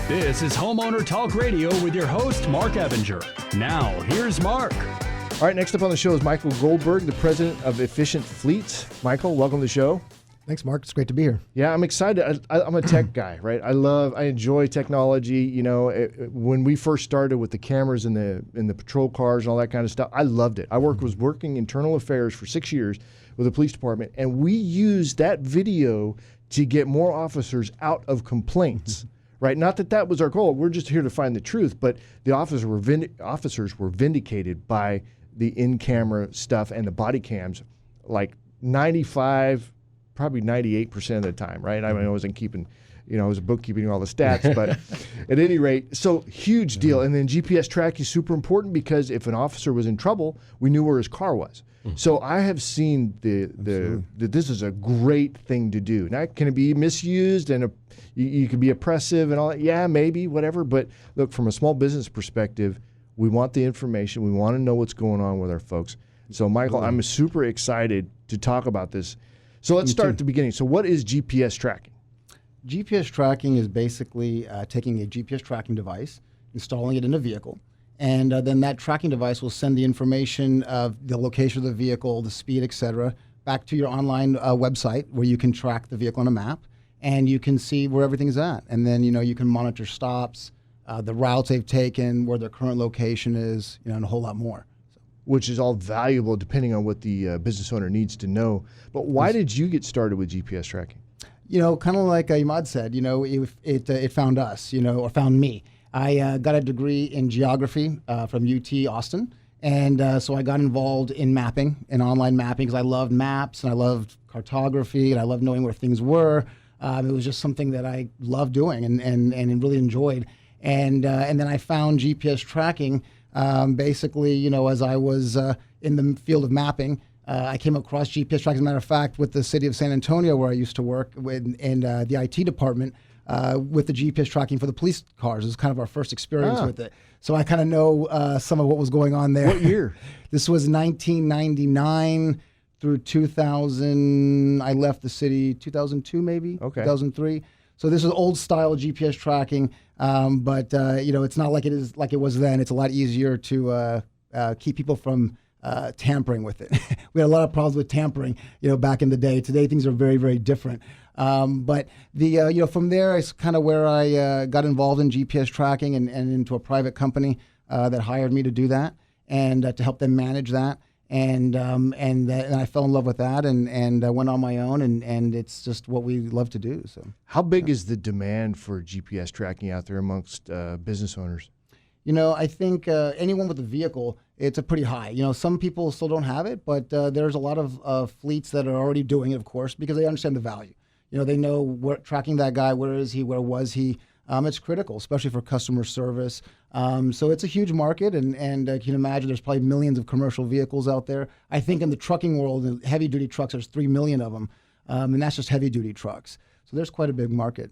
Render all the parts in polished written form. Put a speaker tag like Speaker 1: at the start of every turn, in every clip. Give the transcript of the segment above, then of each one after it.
Speaker 1: This is Homeowner Talk Radio with your host, Mark Ebinger. Now, here's Mark.
Speaker 2: All right, next up on the show is Michael Goldberg, the president of Effiecent Fleets. Michael, welcome to the show.
Speaker 3: Thanks, Mark. It's great to be here.
Speaker 2: Yeah, I'm excited. I'm a tech guy, right? I enjoy technology. You know, when we first started with the cameras in the patrol cars and all that kind of stuff, I loved it. Was working internal affairs for 6 years with the police department, and we used that video to get more officers out of complaints. Right? Not that was our goal. We're just here to find the truth. But the officers were vindicated by the in-camera stuff and the body cams, like 95, probably 98% of the time. Right? I mean, I wasn't keeping, I was bookkeeping all the stats, but at any rate, so huge deal. And then GPS tracking is super important because if an officer was in trouble, we knew where his car was. So I have seen that this is a great thing to do. Now, can it be misused and you can be oppressive and all that? Yeah, maybe, whatever. But look, from a small business perspective, we want the information. We want to know what's going on with our folks. So, Michael, I'm super excited to talk about this. So let's start at the beginning. So what is GPS tracking?
Speaker 3: GPS tracking is basically taking a GPS tracking device, installing it in a vehicle, and then that tracking device will send the information of the location of the vehicle, the speed, etc., back to your online website where you can track the vehicle on a map, and you can see where everything's at. And then, you can monitor stops, the routes they've taken, where their current location is, and a whole lot more.
Speaker 2: Which is all valuable depending on what the business owner needs to know. But why did you get started with GPS tracking?
Speaker 3: Kind of like Imad said, it found us, or found me. I got a degree in geography from UT Austin, and so I got involved in mapping, in online mapping, because I loved maps, and I loved cartography, and I loved knowing where things were. It was just something that I loved doing and really enjoyed. And then I found GPS tracking, basically, as I was in the field of mapping. I came across GPS tracking, as a matter of fact, with the city of San Antonio, where I used to work in the IT department, with the GPS tracking for the police cars. It was kind of our first experience with it. So I kind of know some of what was going on there.
Speaker 2: What year?
Speaker 3: This was 1999 through 2000. I left the city 2002, maybe, 2003. So this is old style GPS tracking, but it's not like it was then. It's a lot easier to keep people from tampering with it. We had a lot of problems with tampering, back in the day. Today things are very, very different. But from there, it's kind of where I got involved in GPS tracking and into a private company that hired me to do that and to help them manage that. And I fell in love with that and went on my own, and it's just what we love to do. So,
Speaker 2: how big is the demand for GPS tracking out there amongst business owners?
Speaker 3: I think anyone with a vehicle, it's a pretty high. Some people still don't have it, but there's a lot of fleets that are already doing it, of course, because they understand the value. They know tracking that guy, where is he, where was he. It's critical, especially for customer service. So it's a huge market, and you can imagine there's probably millions of commercial vehicles out there. I think in the trucking world, in heavy-duty trucks, there's 3 million of them, and that's just heavy-duty trucks. So there's quite a big market.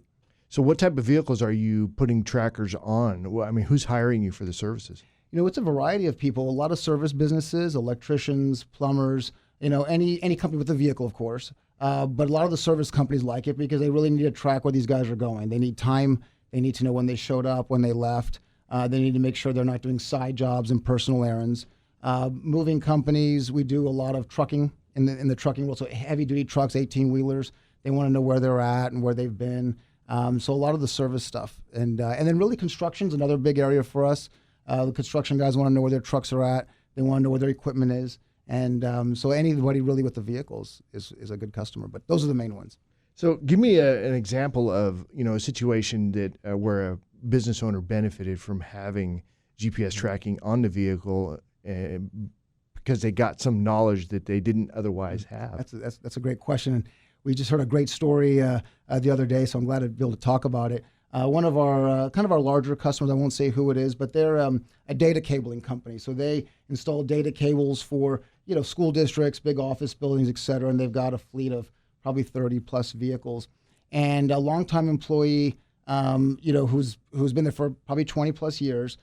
Speaker 2: So what type of vehicles are you putting trackers on? Well, I mean, who's hiring you for the services?
Speaker 3: It's a variety of people, a lot of service businesses, electricians, plumbers, any company with a vehicle, of course. But a lot of the service companies like it because they really need to track where these guys are going. They need time. They need to know when they showed up, when they left. They need to make sure they're not doing side jobs and personal errands. Moving companies, we do a lot of trucking in the trucking world. So heavy-duty trucks, 18-wheelers, they want to know where they're at and where they've been. So a lot of the service stuff. And then really construction's another big area for us. The construction guys want to know where their trucks are at. They want to know where their equipment is. And so anybody really with the vehicles is a good customer. But those are the main ones.
Speaker 2: So give me an example of a situation that where a business owner benefited from having GPS tracking on the vehicle because they got some knowledge that they didn't otherwise have.
Speaker 3: That's a great question. We just heard a great story the other day, so I'm glad to be able to talk about it. One of our kind of our larger customers, I won't say who it is, but they're a data cabling company. So they install data cables for school districts, big office buildings, et cetera, and they've got a fleet of probably 30 plus vehicles. And a longtime employee, who's been there for probably 20 plus years.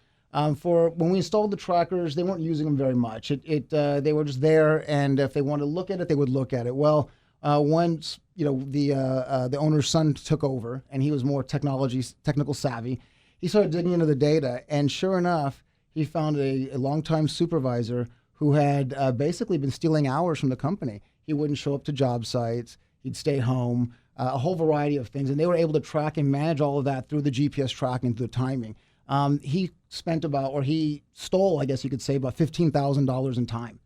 Speaker 3: For when we installed the trackers, they weren't using them very much. They were just there, and if they wanted to look at it, they would look at it. Well, once the owner's son took over, and he was more technical savvy, he started digging into the data, and sure enough, he found a longtime supervisor who had basically been stealing hours from the company. He wouldn't show up to job sites. He'd stay home, a whole variety of things. And they were able to track and manage all of that through the GPS tracking, through the timing. He spent he stole, I guess you could say, about $15,000 in time.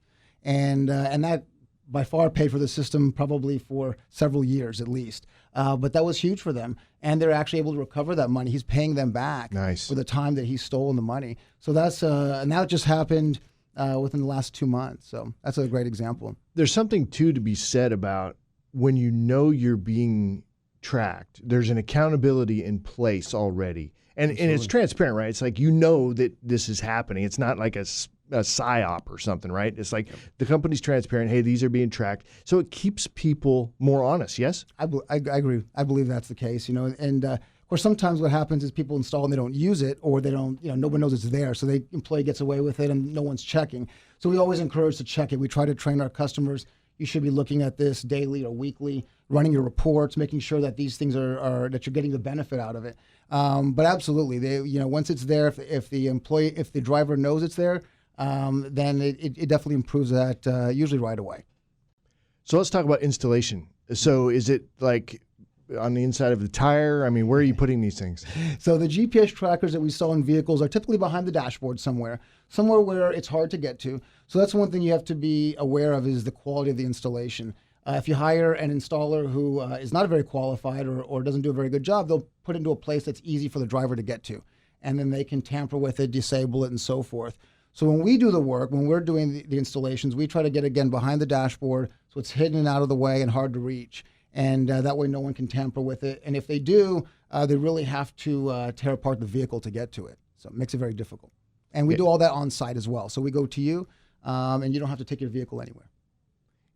Speaker 3: And that by far paid for the system probably for several years at least. But that was huge for them. And they're actually able to recover that money. He's paying them back
Speaker 2: Nice.
Speaker 3: for the time that he's stolen the money. So that's, and that just happened within the last 2 months. So that's a great example.
Speaker 2: There's something, too, to be said about when you know you're being tracked, there's an accountability in place already. And it's transparent, right? It's like you know that this is happening. It's not like a psyop or something, right? It's like the company's transparent. Hey, these are being tracked. So it keeps people more honest, yes?
Speaker 3: I agree. I believe that's the case, and of course, sometimes what happens is people install and they don't use it, or they don't, no one knows it's there. So the employee gets away with it and no one's checking. So we always encourage to check it. We try to train our customers. You should be looking at this daily or weekly, running your reports, making sure that these things are that you're getting the benefit out of it. But absolutely, once it's there, if the driver knows it's there, then it definitely improves that usually right away.
Speaker 2: So let's talk about installation. So is it like on the inside of the tire? I mean, where are you putting these things?
Speaker 3: So the GPS trackers that we sell in vehicles are typically behind the dashboard somewhere where it's hard to get to. So that's one thing you have to be aware of is the quality of the installation. If you hire an installer who is not very qualified or doesn't do a very good job, they'll put it into a place that's easy for the driver to get to. And then they can tamper with it, disable it, and so forth. So when we do the work, when we're doing the installations, we try to get, again, behind the dashboard so it's hidden and out of the way and hard to reach. And that way no one can tamper with it. And if they do, they really have to tear apart the vehicle to get to it. So it makes it very difficult. And we do all that on site as well. So we go to you, and you don't have to take your vehicle anywhere.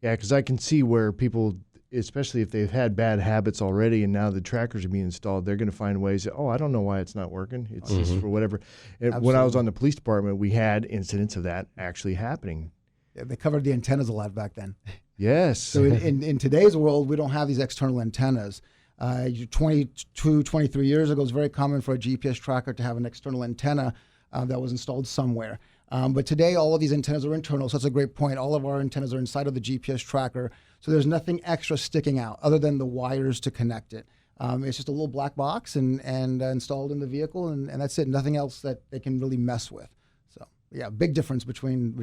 Speaker 2: Yeah, because I can see where people, especially if they've had bad habits already and now the trackers are being installed, they're going to find ways that, I don't know why it's not working. It's just for whatever. When I was on the police department, we had incidents of that actually happening.
Speaker 3: Yeah, they covered the antennas a lot back then.
Speaker 2: Yes.
Speaker 3: So in today's world, we don't have these external antennas. 22, 23 years ago, it was very common for a GPS tracker to have an external antenna that was installed somewhere. But today, all of these antennas are internal, so that's a great point. All of our antennas are inside of the GPS tracker, so there's nothing extra sticking out other than the wires to connect it. It's just a little black box and installed in the vehicle, and that's it. Nothing else that they can really mess with. So, yeah, big difference between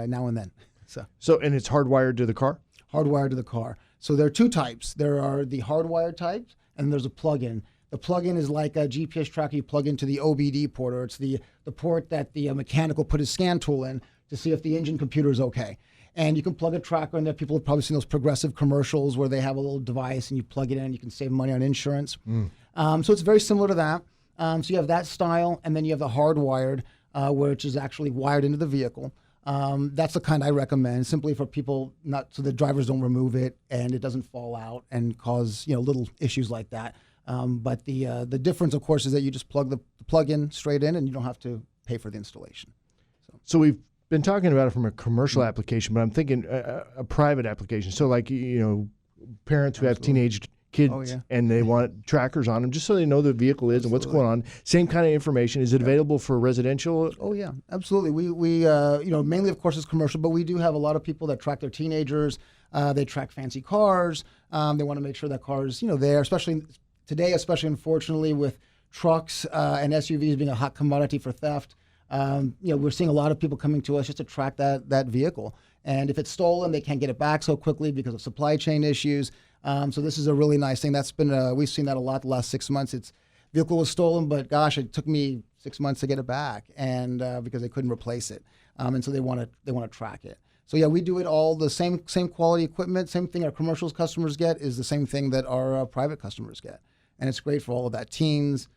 Speaker 3: now and then.
Speaker 2: So, and it's hardwired to the car?
Speaker 3: Hardwired to the car. So there are two types. There are the hardwired types, and there's a plug-in. The plug-in is like a GPS tracker you plug into the OBD port, or it's the port that the mechanic will put his scan tool in to see if the engine computer is okay. And you can plug a tracker in there. People have probably seen those Progressive commercials where they have a little device and you plug it in and you can save money on insurance. So it's very similar to that. So you have that style, and then you have the hardwired, which is actually wired into the vehicle. That's the kind I recommend, simply for people so the drivers don't remove it and it doesn't fall out and cause little issues like that. But the difference, of course, is that you just plug the plug-in straight in and you don't have to pay for the installation.
Speaker 2: So we've been talking about it from a commercial application, but I'm thinking a private application. So like, parents who have teenage kids and they want trackers on them just so they know the vehicle is and what's going on. Same kind of information. Is it available for residential?
Speaker 3: Oh, yeah, absolutely. We mainly, of course, it's commercial, but we do have a lot of people that track their teenagers. They track fancy cars. They want to make sure that cars, there, especially today, unfortunately, with trucks and SUVs being a hot commodity for theft. We're seeing a lot of people coming to us just to track that vehicle. And if it's stolen, they can't get it back so quickly because of supply chain issues. So this is a really nice thing. That's been we've seen that a lot the last 6 months. Vehicle was stolen, but gosh, it took me 6 months to get it back, and because they couldn't replace it, and so they want to track it. So yeah, we do it all the same quality equipment, same thing our commercial customers get is the same thing that our private customers get, and it's great for all of that. Teens,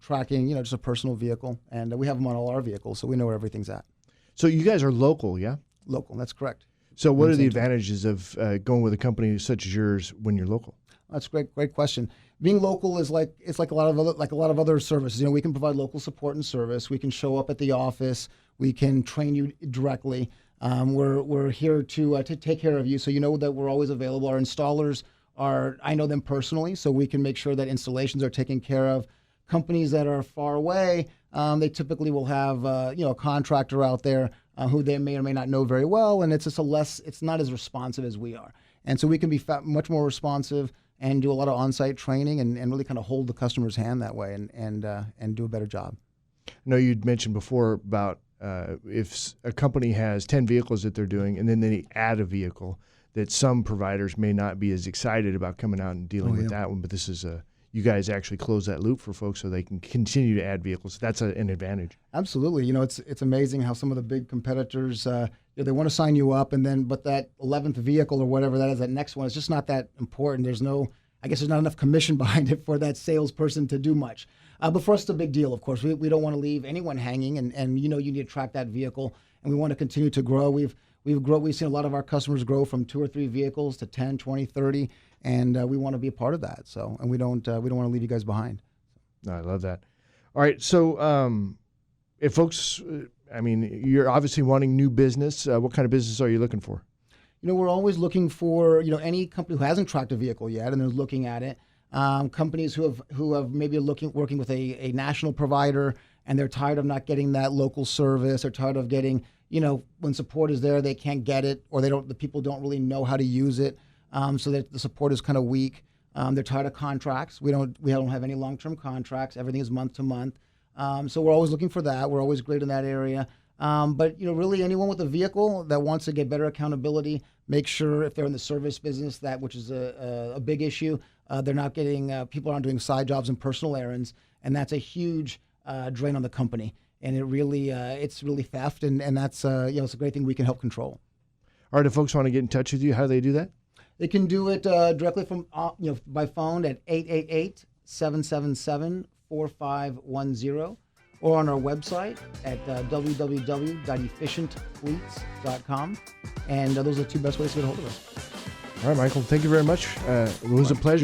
Speaker 3: tracking, just a personal vehicle, and we have them on all our vehicles, so we know where everything's at. So you guys are local, yeah? Local, that's correct. So what are the advantages of going with a company such as yours when you're local? That's a great question. Being local is like a lot of other services. We can provide local support and service. We can show up at the office. We can train you directly. We're here to take care of you, so you know that we're always available. Our installers I know them personally, so we can make sure that installations are taken care of companies that are far away, they typically will have a contractor out there who they may or may not know very well, and it's just it's not as responsive as we are. And so we can be much more responsive and do a lot of on-site training and really kind of hold the customer's hand that way and do a better job.
Speaker 2: I know you'd mentioned before about if a company has 10 vehicles that they're doing and then they add a vehicle, that some providers may not be as excited about coming out and dealing with that one, but this is you guys actually close that loop for folks so they can continue to add vehicles. That's an advantage.
Speaker 3: Absolutely. It's amazing how some of the big competitors, they want to sign you up, but that 11th vehicle or whatever that is, that next one, is just not that important. There's not enough commission behind it for that salesperson to do much. But for us, it's a big deal, of course. We don't want to leave anyone hanging, and you need to track that vehicle, and we want to continue to grow. We've seen a lot of our customers grow from 2 or 3 vehicles to 10, 20, 30, and we want to be a part of that. So, and we don't want to leave you guys behind.
Speaker 2: No, I love that. All right, so if folks, you're obviously wanting new business. What kind of business are you looking for?
Speaker 3: We're always looking for any company who hasn't tracked a vehicle yet and is looking at it. Companies who have maybe working with a national provider and they're tired of not getting that local service. They're tired of getting when support is there, they can't get it, or the people don't really know how to use it, so that the support is kind of weak. They're tired of contracts. We don't have any long-term contracts. Everything is month to month. So we're always looking for that. We're always great in that area. But really anyone with a vehicle that wants to get better accountability, make sure if they're in the service business, which is a big issue, they're not getting people aren't doing side jobs and personal errands, and that's a huge drain on the company. And it's really theft, and that's it's a great thing we can help control.
Speaker 2: All right, if folks want to get in touch with you, how do they do that?
Speaker 3: They can do it directly from by phone at 888-777-4510, or on our website at www.efficientfleets.com. And those are the 2 best ways to get a hold of us.
Speaker 2: All right, Michael, thank you very much. It was a pleasure.